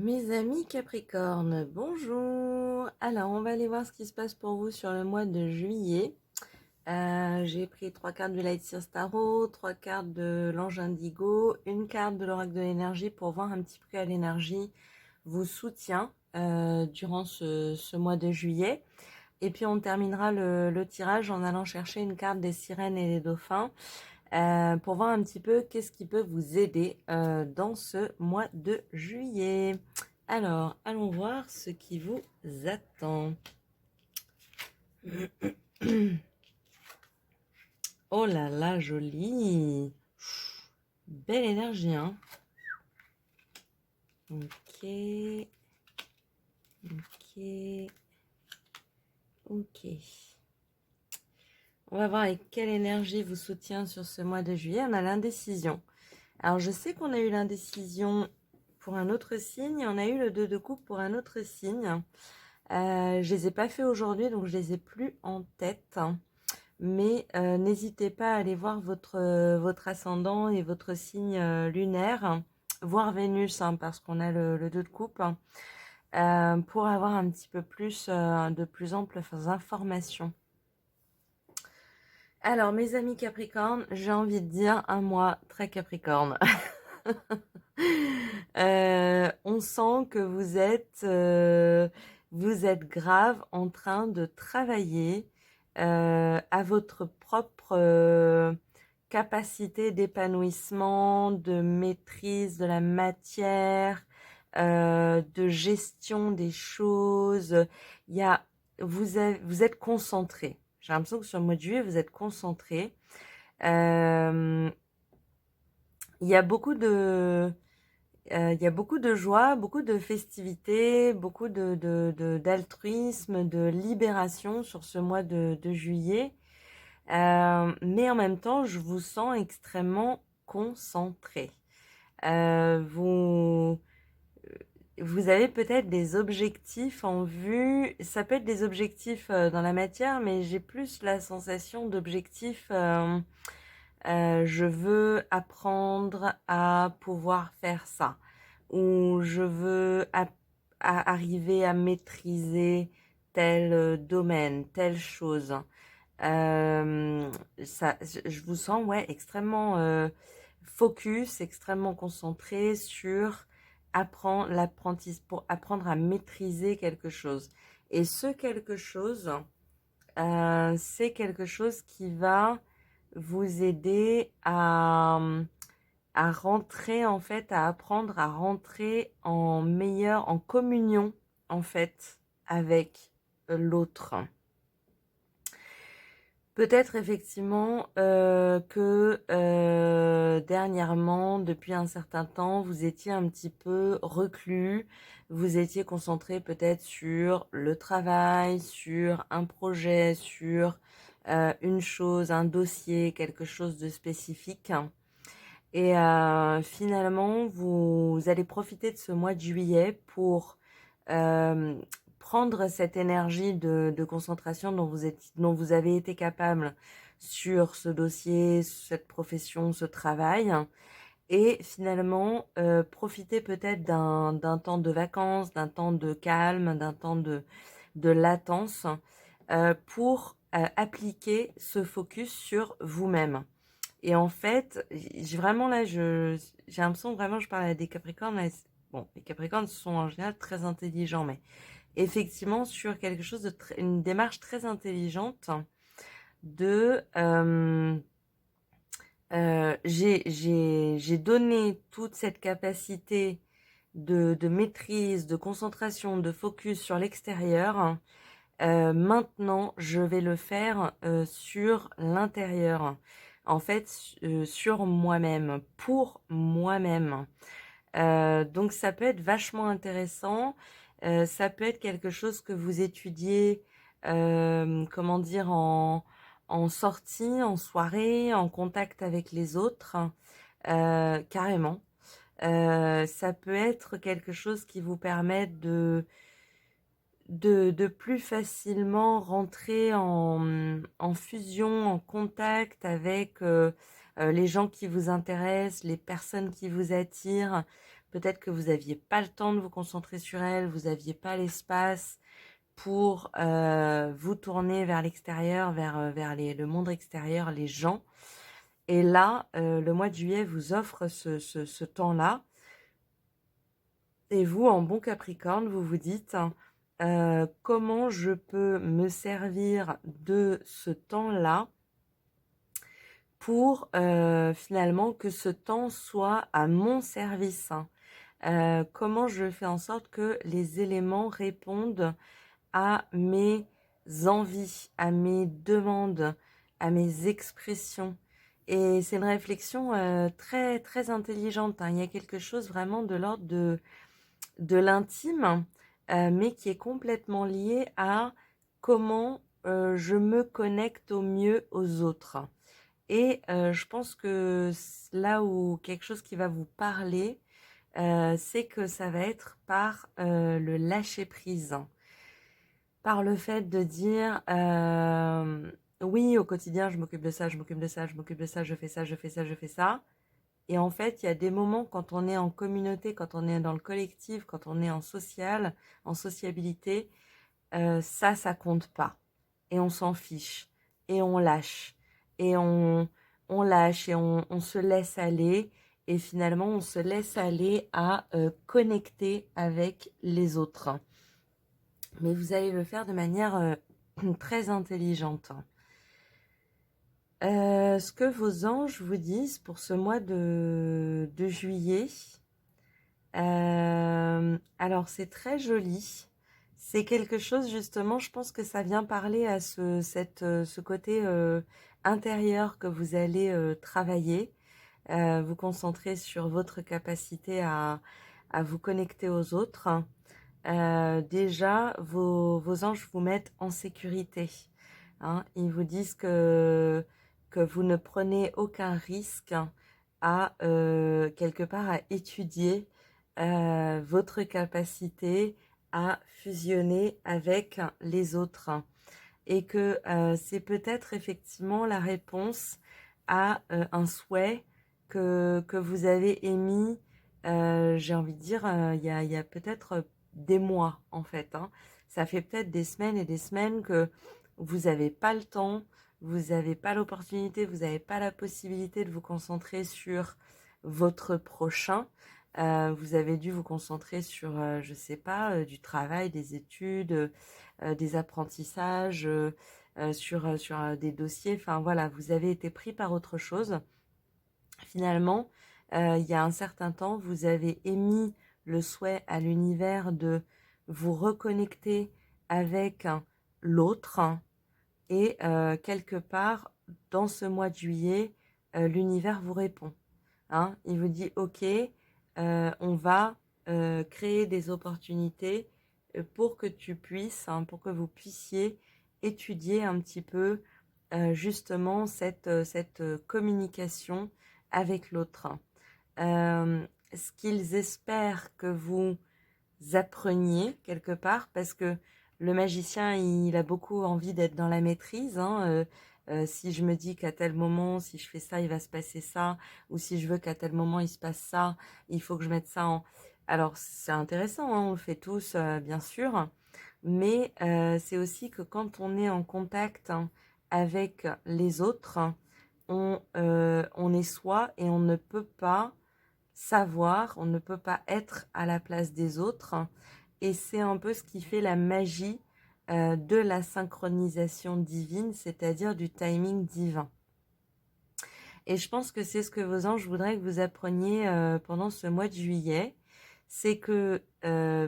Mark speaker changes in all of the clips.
Speaker 1: Mes amis Capricorne, bonjour. Alors, on va aller voir ce qui se passe pour vous sur le mois de juillet. J'ai pris 3 cartes du Light Seers Tarot, 3 cartes de l'Ange Indigo, une carte de l'Oracle de l'énergie pour voir un petit peu quelle énergie vous soutient durant ce mois de juillet. Et puis, on terminera le tirage en allant chercher une carte des sirènes et des dauphins pour voir un petit peu qu'est-ce qui peut vous aider dans ce mois de juillet. Alors, allons voir ce qui vous attend. Oh là là, joli. Belle énergie, hein. Ok. Ok. Ok. On va voir avec quelle énergie vous soutient sur ce mois de juillet. On a l'indécision. Alors, je sais qu'on a eu l'indécision pour un autre signe. On a eu le 2 de coupe pour un autre signe. Je les ai pas fait aujourd'hui, donc je les ai plus en tête. Mais n'hésitez pas à aller voir votre ascendant et votre signe lunaire, voir Vénus, hein, parce qu'on a le 2 de coupe, pour avoir un petit peu plus, de plus amples informations. Alors, mes amis Capricorne, j'ai envie de dire un mois très Capricorne. On sent que vous êtes grave en train de travailler à votre propre capacité d'épanouissement, de maîtrise de la matière, de gestion des choses. Il y a, vous êtes concentré. J'ai l'impression que sur le mois de juillet, vous êtes concentré. Il y a beaucoup de joie, beaucoup de festivités, beaucoup d'altruisme, de libération sur ce mois de juillet. Mais en même temps, je vous sens extrêmement concentré. Vous avez peut-être des objectifs en vue. Ça peut être des objectifs dans la matière, mais j'ai plus la sensation d'objectifs. Je veux apprendre à pouvoir faire ça, ou je veux arriver à maîtriser tel domaine, telle chose. Je vous sens ouais, extrêmement focus, extrêmement concentré sur pour apprendre à maîtriser quelque chose. Et ce quelque chose, c'est quelque chose qui va vous aider à rentrer, en fait, à apprendre à rentrer en communion, en fait, avec l'autre. Peut-être effectivement que dernièrement, depuis un certain temps, vous étiez un petit peu reclus, vous étiez concentré peut-être sur le travail, sur un projet, sur une chose, un dossier, quelque chose de spécifique. Et finalement, vous allez profiter de ce mois de juillet pour euh, prendre cette énergie de concentration dont vous avez été capable sur ce dossier, cette profession, ce travail, et finalement profiter peut-être d'un temps de vacances, d'un temps de calme, d'un temps de latence pour appliquer ce focus sur vous-même. Et en fait, vraiment là, j'ai l'impression que vraiment je parle à des Capricornes. Là, bon, les Capricornes sont en général très intelligents, mais effectivement sur quelque chose une démarche très intelligente de j'ai donné toute cette capacité de maîtrise, de concentration, de focus sur l'extérieur. Maintenant, je vais le faire sur l'intérieur. En fait, sur moi-même, pour moi-même. Donc, ça peut être vachement intéressant. Ça peut être quelque chose que vous étudiez, comment dire, en sortie, en soirée, en contact avec les autres, carrément. Ça peut être quelque chose qui vous permet de plus facilement rentrer en fusion, en contact avec les gens qui vous intéressent, les personnes qui vous attirent. peut-être que vous n'aviez pas le temps de vous concentrer sur elle, vous n'aviez pas l'espace pour vous tourner vers l'extérieur, vers le monde extérieur, les gens. Et là, le mois de juillet vous offre ce temps-là. Et vous, en bon Capricorne, vous vous dites comment je peux me servir de ce temps-là pour finalement que ce temps soit à mon service. Comment je fais en sorte que les éléments répondent à mes envies, à mes demandes, à mes expressions. Et c'est une réflexion très, très intelligente, hein. Il y a quelque chose vraiment de l'ordre de l'intime, mais qui est complètement lié à comment je me connecte au mieux aux autres. Et je pense que là où quelque chose qui va vous parler, c'est que ça va être par le lâcher-prise. Par le fait de dire oui, au quotidien, je m'occupe de ça, je m'occupe de ça, je m'occupe de ça, je fais ça, je fais ça, je fais ça. Et en fait, il y a des moments quand on est en communauté, quand on est dans le collectif, quand on est en social, en sociabilité, ça compte pas. Et on s'en fiche. Et on lâche. Et on lâche et on se laisse aller. Et finalement, on se laisse aller à connecter avec les autres. Mais vous allez le faire de manière très intelligente. Ce que vos anges vous disent pour ce mois de juillet, alors c'est très joli. C'est quelque chose justement, je pense que ça vient parler à ce côté intérieur que vous allez travailler, vous concentrer sur votre capacité à vous connecter aux autres. Déjà, vos anges vous mettent en sécurité, hein. Ils vous disent que vous ne prenez aucun risque à quelque part à étudier votre capacité à fusionner avec les autres et que c'est peut-être effectivement la réponse à un souhait que vous avez émis, j'ai envie de dire, il y a peut-être des mois en fait, hein. Ça fait peut-être des semaines et des semaines que vous n'avez pas le temps, vous n'avez pas l'opportunité, vous n'avez pas la possibilité de vous concentrer sur votre prochain. Vous avez dû vous concentrer sur, je sais pas, du travail, des études, des apprentissages, sur des dossiers. Enfin voilà, vous avez été pris par autre chose. Finalement, il y a un certain temps, vous avez émis le souhait à l'univers de vous reconnecter avec l'autre et quelque part, dans ce mois de juillet, l'univers vous répond, hein. Il vous dit, OK, on va créer des opportunités pour que tu puisses, hein, pour que vous puissiez étudier un petit peu justement cette communication avec l'autre. Ce qu'ils espèrent que vous appreniez quelque part, parce que le magicien, il a beaucoup envie d'être dans la maîtrise, hein. Si je me dis qu'à tel moment, si je fais ça, il va se passer ça, ou si je veux qu'à tel moment, il se passe ça, il faut que je mette ça en... Alors, c'est intéressant, hein, on le fait tous, bien sûr, mais c'est aussi que quand on est en contact, hein, avec les autres, on est soi et on ne peut pas savoir, on ne peut pas être à la place des autres. Et c'est un peu ce qui fait la magie de la synchronisation divine, c'est-à-dire du timing divin. Et je pense que c'est ce que vos anges voudraient que vous appreniez pendant ce mois de juillet. C'est que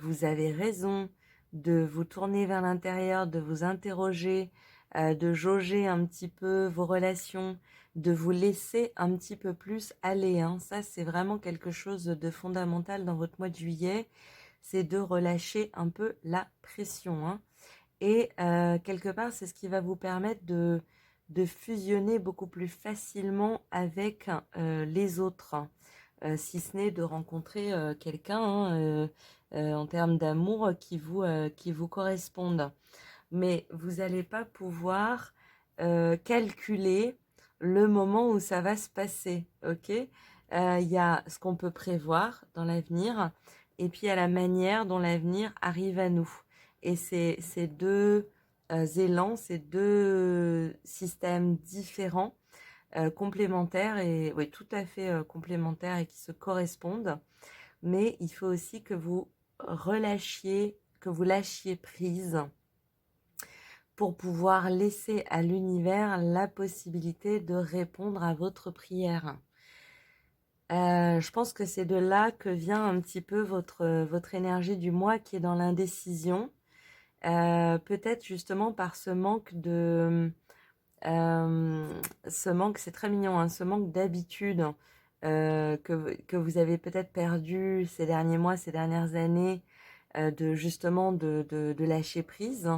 Speaker 1: vous avez raison de vous tourner vers l'intérieur, de vous interroger, de jauger un petit peu vos relations, de vous laisser un petit peu plus aller, hein. Ça, c'est vraiment quelque chose de fondamental dans votre mois de juillet. C'est de relâcher un peu la pression, hein. Et quelque part, c'est ce qui va vous permettre de fusionner beaucoup plus facilement avec les autres, si ce n'est de rencontrer quelqu'un, hein, en termes d'amour qui vous corresponde. Mais vous n'allez pas pouvoir calculer le moment où ça va se passer, ok? Il y a ce qu'on peut prévoir dans l'avenir, et puis il y a la manière dont l'avenir arrive à nous. Et ces deux élans, ces deux systèmes différents, complémentaires, et oui, tout à fait complémentaires et qui se correspondent. Mais il faut aussi que vous relâchiez, que vous lâchiez prise pour pouvoir laisser à l'univers la possibilité de répondre à votre prière. Je pense que c'est de là que vient un petit peu votre énergie du mois qui est dans l'indécision. Peut-être justement par ce manque ce manque, c'est très mignon, hein, ce manque d'habitude que vous avez peut-être perdu ces derniers mois, ces dernières années, de justement de lâcher prise.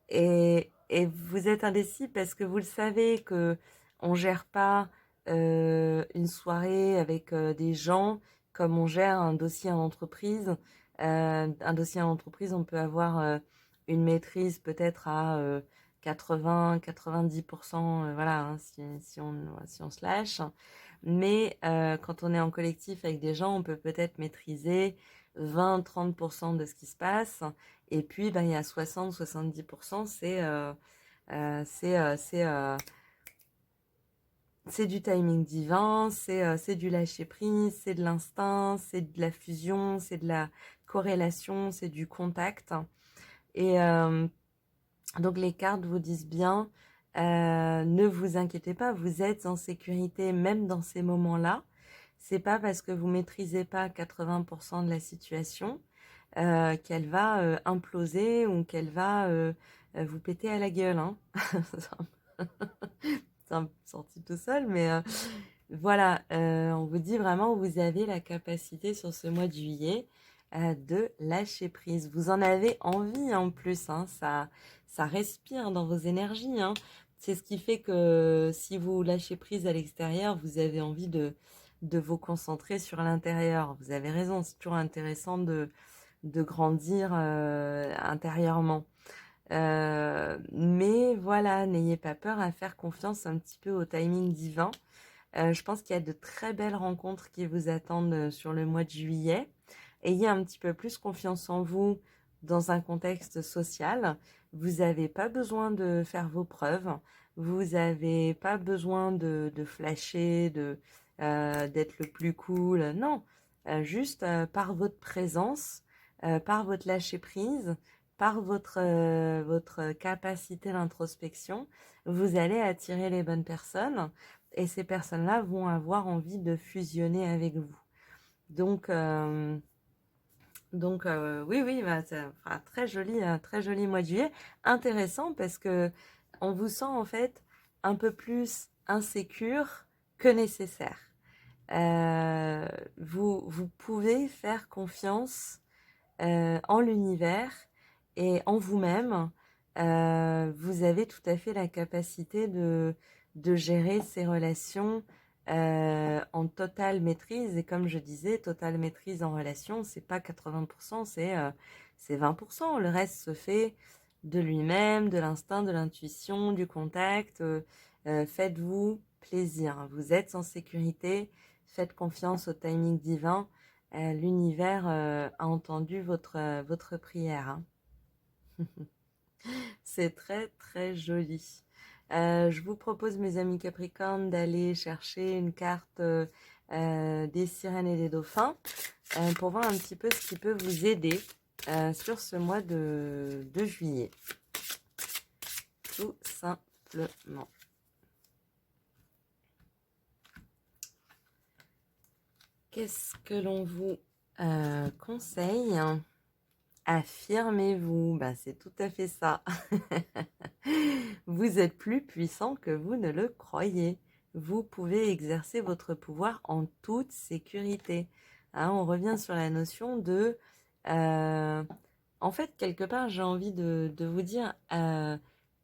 Speaker 1: Et vous êtes indécis parce que vous le savez que on gère pas une soirée avec des gens comme on gère un dossier en entreprise. Un dossier en entreprise, on peut avoir une maîtrise peut-être à 80-90%, voilà, hein, si on se lâche. Mais quand on est en collectif avec des gens, on peut peut-être maîtriser 20-30% de ce qui se passe. Et puis, ben, il y a 60-70%, c'est du timing divin, c'est du lâcher prise, c'est de l'instinct, c'est de la fusion, c'est de la corrélation, c'est du contact. Et donc les cartes vous disent bien, ne vous inquiétez pas, vous êtes en sécurité même dans ces moments-là. C'est pas parce que vous maîtrisez pas 80% de la situation qu'elle va imploser ou qu'elle va vous péter à la gueule, hein. C'est un peu sorti tout seul, mais voilà, on vous dit vraiment, vous avez la capacité sur ce mois de juillet de lâcher prise. Vous en avez envie en plus, hein, ça respire dans vos énergies, hein. C'est ce qui fait que si vous lâchez prise à l'extérieur, vous avez envie de vous concentrer sur l'intérieur. Vous avez raison, c'est toujours intéressant de grandir intérieurement. Mais voilà, n'ayez pas peur à faire confiance un petit peu au timing divin. Je pense qu'il y a de très belles rencontres qui vous attendent sur le mois de juillet. Ayez un petit peu plus confiance en vous dans un contexte social. Vous n'avez pas besoin de faire vos preuves. Vous n'avez pas besoin de flasher, d'être le plus cool. Non, juste par votre présence, par votre lâcher prise, par votre capacité d'introspection, vous allez attirer les bonnes personnes et ces personnes-là vont avoir envie de fusionner avec vous. Donc, oui, oui, bah, ça fera très joli mois de juillet. Intéressant parce que on vous sent en fait un peu plus insécure que nécessaire. Vous pouvez faire confiance en l'univers et en vous-même. Vous avez tout à fait la capacité de gérer ces relations en totale maîtrise. Et comme je disais, totale maîtrise en relation, c'est pas 80%, c'est 20%. Le reste se fait de lui-même, de l'instinct, de l'intuition, du contact. Faites-vous plaisir. Vous êtes en sécurité. Faites confiance au timing divin. L'univers a entendu votre prière, hein. C'est très très joli. Je vous propose, mes amis Capricorne, d'aller chercher une carte des sirènes et des dauphins pour voir un petit peu ce qui peut vous aider sur ce mois de juillet. Tout simplement. Qu'est-ce que l'on vous conseille? Affirmez-vous, ben, c'est tout à fait ça. Vous êtes plus puissant que vous ne le croyez. Vous pouvez exercer votre pouvoir en toute sécurité. Hein, on revient sur la notion de... en fait, quelque part, j'ai envie de vous dire,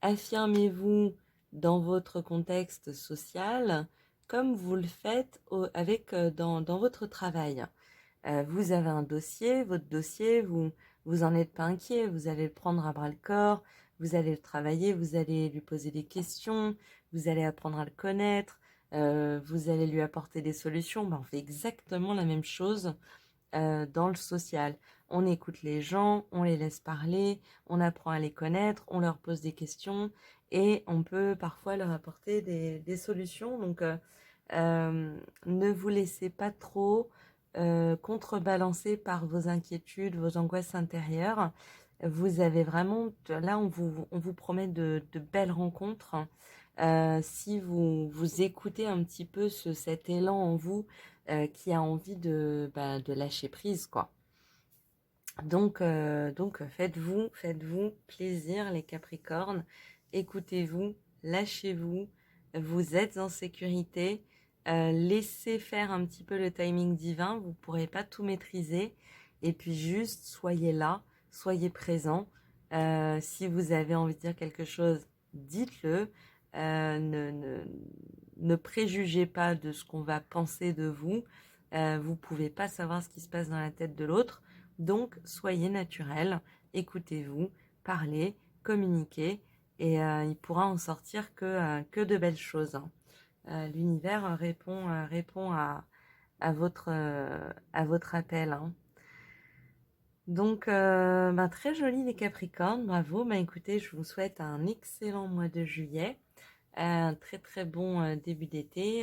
Speaker 1: affirmez-vous dans votre contexte social comme vous le faites dans votre travail. Vous avez un dossier, votre dossier, vous en êtes pas inquiet, vous allez le prendre à bras le corps, vous allez le travailler, vous allez lui poser des questions, vous allez apprendre à le connaître, vous allez lui apporter des solutions. Ben, on fait exactement la même chose dans le social. On écoute les gens, on les laisse parler, on apprend à les connaître, on leur pose des questions et on peut parfois leur apporter des solutions. Donc, ne vous laissez pas trop contrebalancer par vos inquiétudes, vos angoisses intérieures. Vous avez vraiment, là, on vous promet de belles rencontres. Si vous écoutez un petit peu cet élan en vous qui a envie de lâcher prise, quoi. Donc faites-vous plaisir, les Capricornes. Écoutez-vous, lâchez-vous, vous êtes en sécurité. Laissez faire un petit peu le timing divin. Vous ne pourrez pas tout maîtriser. Et puis juste, soyez là, soyez présent. Si vous avez envie de dire quelque chose, dites-le. Ne préjugez pas de ce qu'on va penser de vous. Vous ne pouvez pas savoir ce qui se passe dans la tête de l'autre. Donc, soyez naturel, écoutez-vous, parlez, communiquez, et il pourra en sortir que de belles choses, hein. L'univers répond à votre appel, hein. Donc, très joli les Capricornes, bravo. Écoutez, je vous souhaite un excellent mois de juillet, un très très bon début d'été.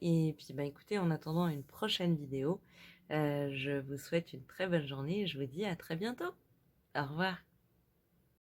Speaker 1: Et puis, écoutez, en attendant une prochaine vidéo, je vous souhaite une très bonne journée et je vous dis à très bientôt. Au revoir.